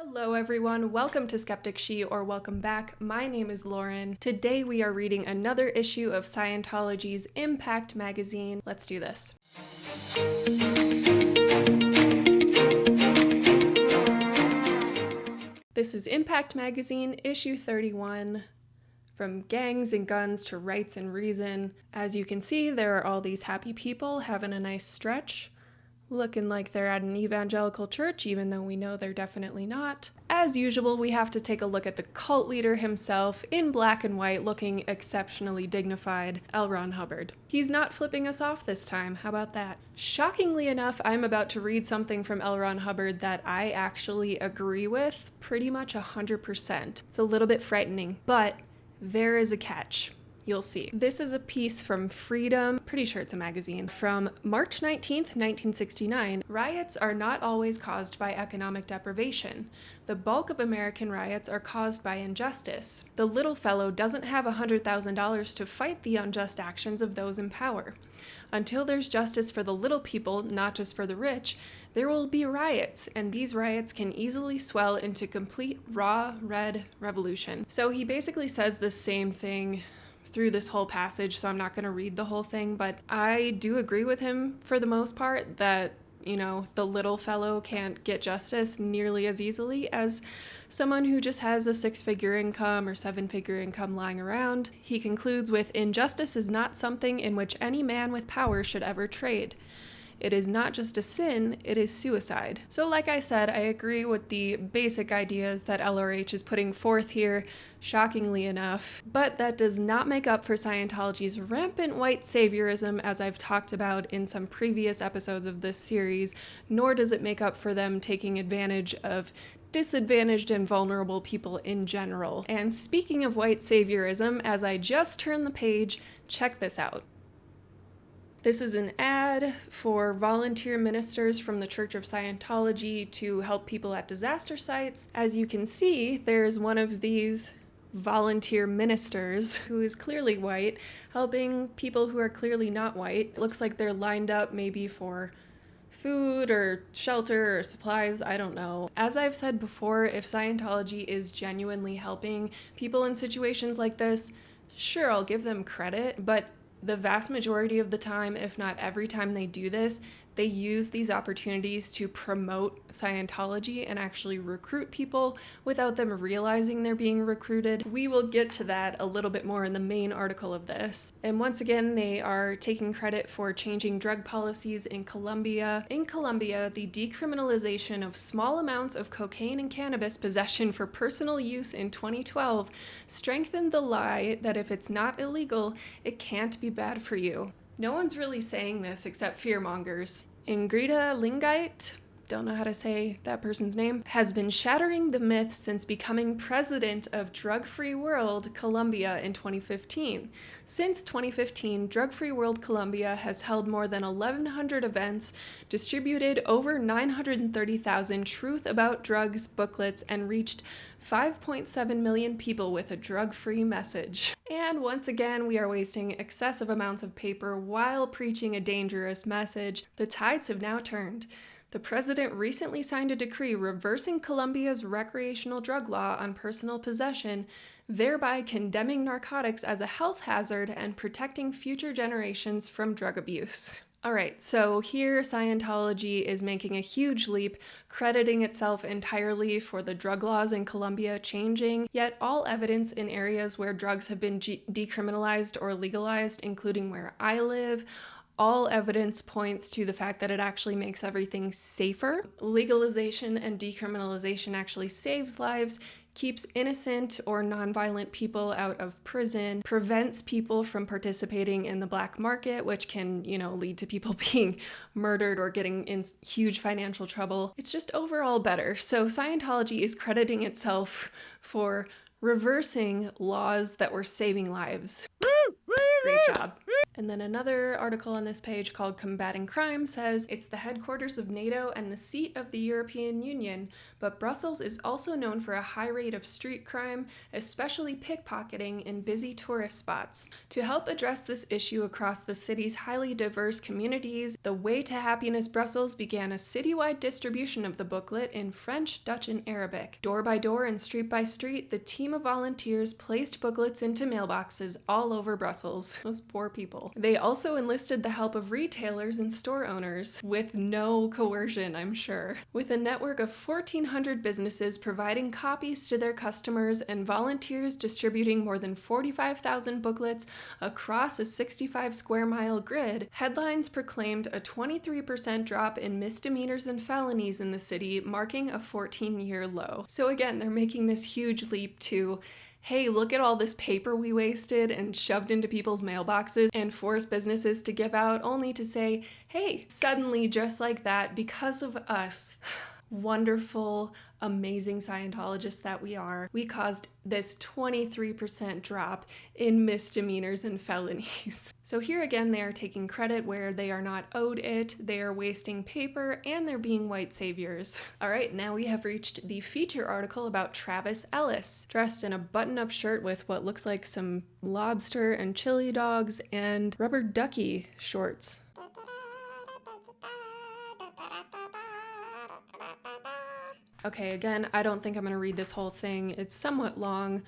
Hello everyone, welcome to Skeptic She, or welcome back. My name is Lauren. Today we are reading another issue of Scientology's Impact magazine. Let's do this. This is Impact magazine, issue 31. From gangs and guns to rights and reason. As you can see, there are all these happy people having a nice stretch. Looking like they're at an evangelical church, even though we know they're definitely not. As usual, we have to take a look at the cult leader himself, in black and white, looking exceptionally dignified, L. Ron Hubbard. He's not flipping us off this time, how about that? Shockingly enough, I'm about to read something from L. Ron Hubbard that I actually agree with pretty much 100%. It's a little bit frightening, but there is a catch. You'll see. This is a piece from Freedom, pretty sure it's a magazine, from March 19th, 1969. Riots are not always caused by economic deprivation. The bulk of American riots are caused by injustice. The little fellow doesn't have $100,000 to fight the unjust actions of those in power. Until there's justice for the little people, not just for the rich, there will be riots, and these riots can easily swell into complete raw red revolution. So he basically says the same thing through this whole passage, so I'm not going to read the whole thing, but I do agree with him for the most part that, the little fellow can't get justice nearly as easily as someone who just has a 6-figure income or 7-figure income lying around. He concludes with, "Injustice is not something in which any man with power should ever trade. It is not just a sin, it is suicide." So like I said, I agree with the basic ideas that LRH is putting forth here, shockingly enough, but that does not make up for Scientology's rampant white saviorism, as I've talked about in some previous episodes of this series, nor does it make up for them taking advantage of disadvantaged and vulnerable people in general. And speaking of white saviorism, as I just turned the page, check this out. This is an ad for volunteer ministers from the Church of Scientology to help people at disaster sites. As you can see, there's one of these volunteer ministers who is clearly white, helping people who are clearly not white. It looks like they're lined up maybe for food or shelter or supplies, I don't know. As I've said before, if Scientology is genuinely helping people in situations like this, sure, I'll give them credit, but the vast majority of the time, if not every time they do this, they use these opportunities to promote Scientology and actually recruit people without them realizing they're being recruited. We will get to that a little bit more in the main article of this. And once again, they are taking credit for changing drug policies in Colombia. In Colombia, the decriminalization of small amounts of cocaine and cannabis possession for personal use in 2012 strengthened the lie that if it's not illegal, it can't be bad for you. No one's really saying this except fearmongers. Ingrida Lingait, don't know how to say that person's name, has been shattering the myth since becoming president of Drug Free World Colombia in 2015. Since 2015, Drug Free World Colombia has held more than 1,100 events, distributed over 930,000 truth about drugs booklets, and reached 5.7 million people with a drug-free message. And once again, we are wasting excessive amounts of paper while preaching a dangerous message. The tides have now turned. The president recently signed a decree reversing Colombia's recreational drug law on personal possession, thereby condemning narcotics as a health hazard and protecting future generations from drug abuse. Alright, so here Scientology is making a huge leap, crediting itself entirely for the drug laws in Colombia changing, yet all evidence in areas where drugs have been decriminalized or legalized, including where I live, all evidence points to the fact that it actually makes everything safer. Legalization and decriminalization actually saves lives, keeps innocent or nonviolent people out of prison, prevents people from participating in the black market, which can, lead to people being murdered or getting in huge financial trouble. It's just overall better. So Scientology is crediting itself for reversing laws that were saving lives. Great job. And then another article on this page called Combating Crime says it's the headquarters of NATO and the seat of the European Union, but Brussels is also known for a high rate of street crime, especially pickpocketing in busy tourist spots. To help address this issue across the city's highly diverse communities, the Way to Happiness Brussels began a citywide distribution of the booklet in French, Dutch, and Arabic. Door by door and street by street, the team of volunteers placed booklets into mailboxes all over Brussels. Those poor people. They also enlisted the help of retailers and store owners, with no coercion, I'm sure. With a network of 1,400 businesses providing copies to their customers and volunteers distributing more than 45,000 booklets across a 65 square mile grid, headlines proclaimed a 23% drop in misdemeanors and felonies in the city, marking a 14-year low. So again, they're making this huge leap to, hey, look at all this paper we wasted and shoved into people's mailboxes and forced businesses to give out, only to say, hey, suddenly, just like that, because of us, wonderful, amazing Scientologists that we are, we caused this 23% drop in misdemeanors and felonies. So here again, they are taking credit where they are not owed it, they are wasting paper, and they're being white saviors. All right, now we have reached the feature article about Travis Ellis, dressed in a button-up shirt with what looks like some lobster and chili dogs and rubber ducky shorts. Okay, again, I don't think I'm going to read this whole thing. It's somewhat long,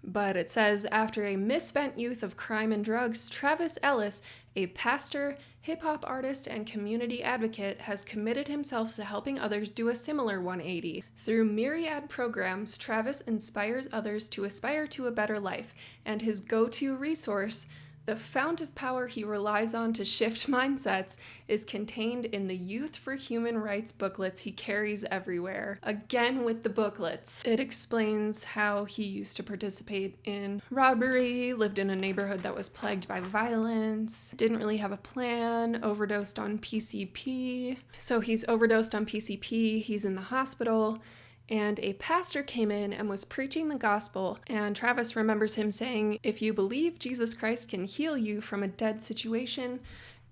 but it says, after a misspent youth of crime and drugs, Travis Ellis, a pastor, hip-hop artist, and community advocate, has committed himself to helping others do a similar 180. Through myriad programs, Travis inspires others to aspire to a better life, and his go-to resource, the fount of power he relies on to shift mindsets, is contained in the Youth for Human Rights booklets he carries everywhere. Again with the booklets. It explains how he used to participate in robbery, lived in a neighborhood that was plagued by violence, didn't really have a plan, overdosed on PCP. So he's overdosed on PCP, he's in the hospital, and a pastor came in and was preaching the gospel, and Travis remembers him saying, if you believe Jesus Christ can heal you from a dead situation,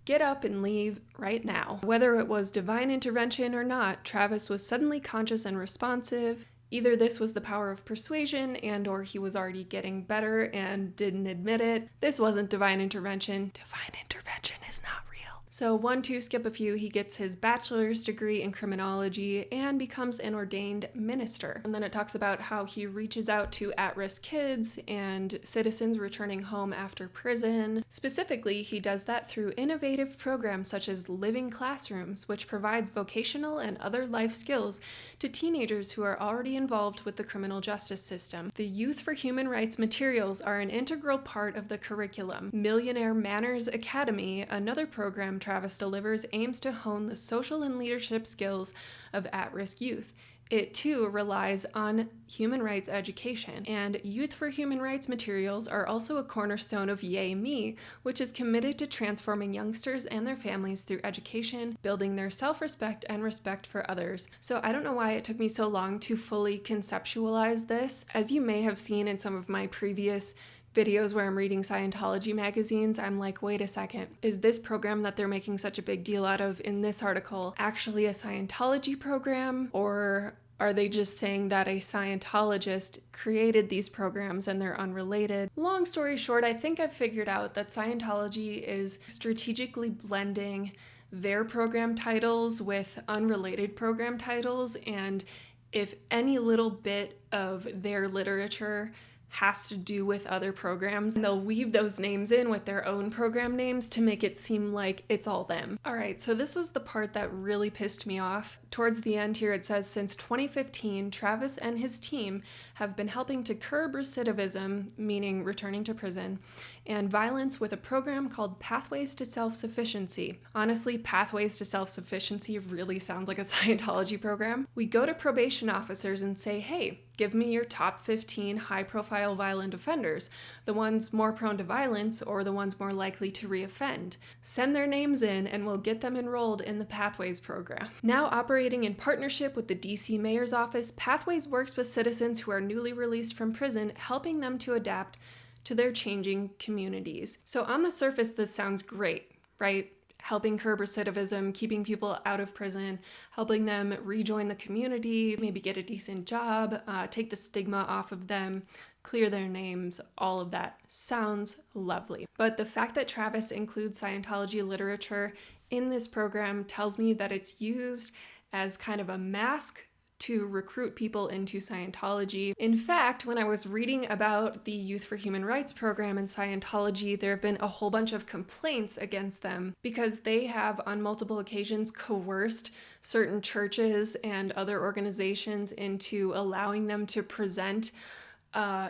get up and leave right now. Whether it was divine intervention or not, Travis was suddenly conscious and responsive. Either this was the power of persuasion or he was already getting better and didn't admit it. This wasn't divine intervention. Divine intervention is not real. So 1, 2, skip a few, he gets his bachelor's degree in criminology and becomes an ordained minister. And then it talks about how he reaches out to at-risk kids and citizens returning home after prison. Specifically, he does that through innovative programs such as Living Classrooms, which provides vocational and other life skills to teenagers who are already involved with the criminal justice system. The Youth for Human Rights materials are an integral part of the curriculum. Millionaire Manners Academy, another program Travis delivers, aims to hone the social and leadership skills of at-risk youth. It too relies on human rights education, and Youth for Human Rights materials are also a cornerstone of Yay Me, which is committed to transforming youngsters and their families through education, building their self-respect and respect for others. So I don't know why it took me so long to fully conceptualize this. As you may have seen in some of my previous videos where I'm reading Scientology magazines, I'm like, wait a second, is this program that they're making such a big deal out of in this article actually a Scientology program? Or are they just saying that a Scientologist created these programs and they're unrelated? Long story short, I think I've figured out that Scientology is strategically blending their program titles with unrelated program titles, and if any little bit of their literature has to do with other programs, and they'll weave those names in with their own program names to make it seem like it's all them. All right, so this was the part that really pissed me off. Towards the end here, it says, since 2015, Travis and his team have been helping to curb recidivism, meaning returning to prison, and violence with a program called Pathways to Self-Sufficiency. Honestly, Pathways to Self-Sufficiency really sounds like a Scientology program. We go to probation officers and say, hey, give me your top 15 high-profile violent offenders, the ones more prone to violence or the ones more likely to reoffend. Send their names in and we'll get them enrolled in the Pathways program. Now operating in partnership with the DC Mayor's office, Pathways works with citizens who are newly released from prison, helping them to adapt to their changing communities. So on the surface, this sounds great, right? Helping curb recidivism, keeping people out of prison, helping them rejoin the community, maybe get a decent job, take the stigma off of them, clear their names, all of that sounds lovely. But the fact that Travis includes Scientology literature in this program tells me that it's used as kind of a mask to recruit people into Scientology. In fact, when I was reading about the Youth for Human Rights program in Scientology, there have been a whole bunch of complaints against them because they have on multiple occasions coerced certain churches and other organizations into allowing them to present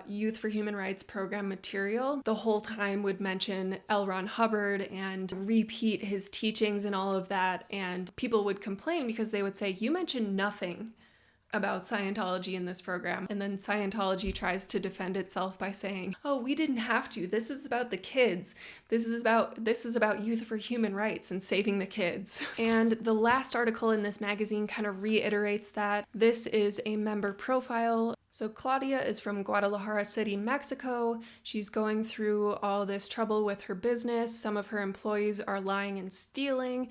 Youth for Human Rights program material. The whole time would mention L. Ron Hubbard and repeat his teachings and all of that, and people would complain because they would say, you mentioned nothing about Scientology in this program. And then Scientology tries to defend itself by saying, oh, we didn't have to. This is about the kids. This is about Youth for Human Rights and saving the kids. And the last article in this magazine kind of reiterates that. This is a member profile. So Claudia is from Guadalajara City, Mexico. She's going through all this trouble with her business. Some of her employees are lying and stealing.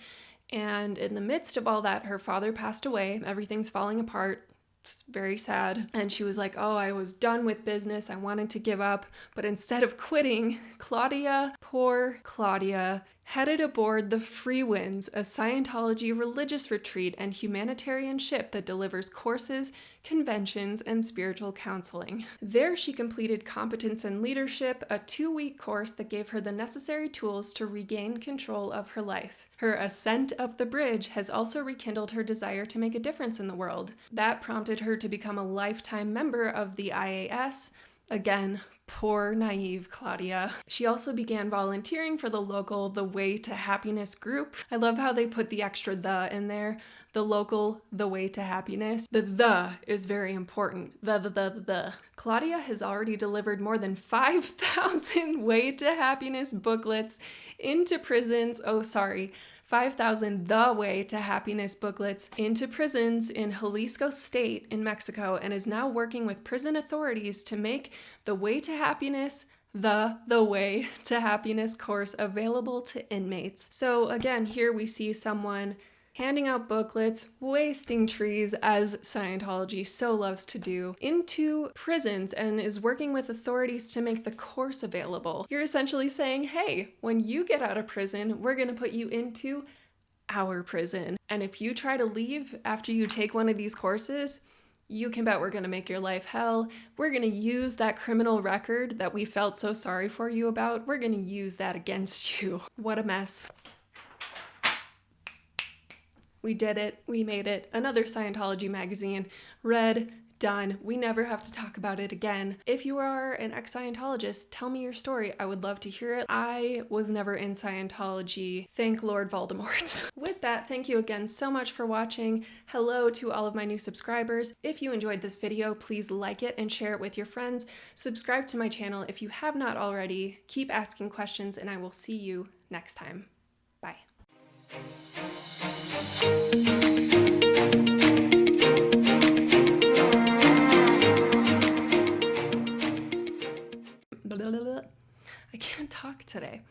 And in the midst of all that, her father passed away. Everything's falling apart. It's very sad. And she was like, oh, I was done with business. I wanted to give up. But instead of quitting, Claudia, poor Claudia, headed aboard the Free Winds, a Scientology religious retreat and humanitarian ship that delivers courses, conventions, and spiritual counseling. There she completed Competence and Leadership, a 2-week course that gave her the necessary tools to regain control of her life. Her ascent up the bridge has also rekindled her desire to make a difference in the world. That prompted her to become a lifetime member of the IAS. Again, poor, naive Claudia. She also began volunteering for the local The Way to Happiness group. I love how they put the extra the in there. The local The Way to Happiness. The is very important. The. Claudia has already delivered more than 5,000 Way to Happiness booklets into prisons. 5,000 The Way to Happiness booklets into prisons in Jalisco State in Mexico, and is now working with prison authorities to make the Way to Happiness, the Way to Happiness course available to inmates. So again, here we see someone handing out booklets, wasting trees, as Scientology so loves to do, into prisons, and is working with authorities to make the course available. You're essentially saying, hey, when you get out of prison, we're going to put you into our prison. And if you try to leave after you take one of these courses, you can bet we're going to make your life hell. We're going to use that criminal record that we felt so sorry for you about. We're going to use that against you. What a mess. We did it. We made it. Another Scientology magazine. Read. Done. We never have to talk about it again. If you are an ex-Scientologist, tell me your story. I would love to hear it. I was never in Scientology. Thank Lord Voldemort. With that, thank you again so much for watching. Hello to all of my new subscribers. If you enjoyed this video, please like it and share it with your friends. Subscribe to my channel if you have not already. Keep asking questions, and I will see you next time. Bye. I can't talk today.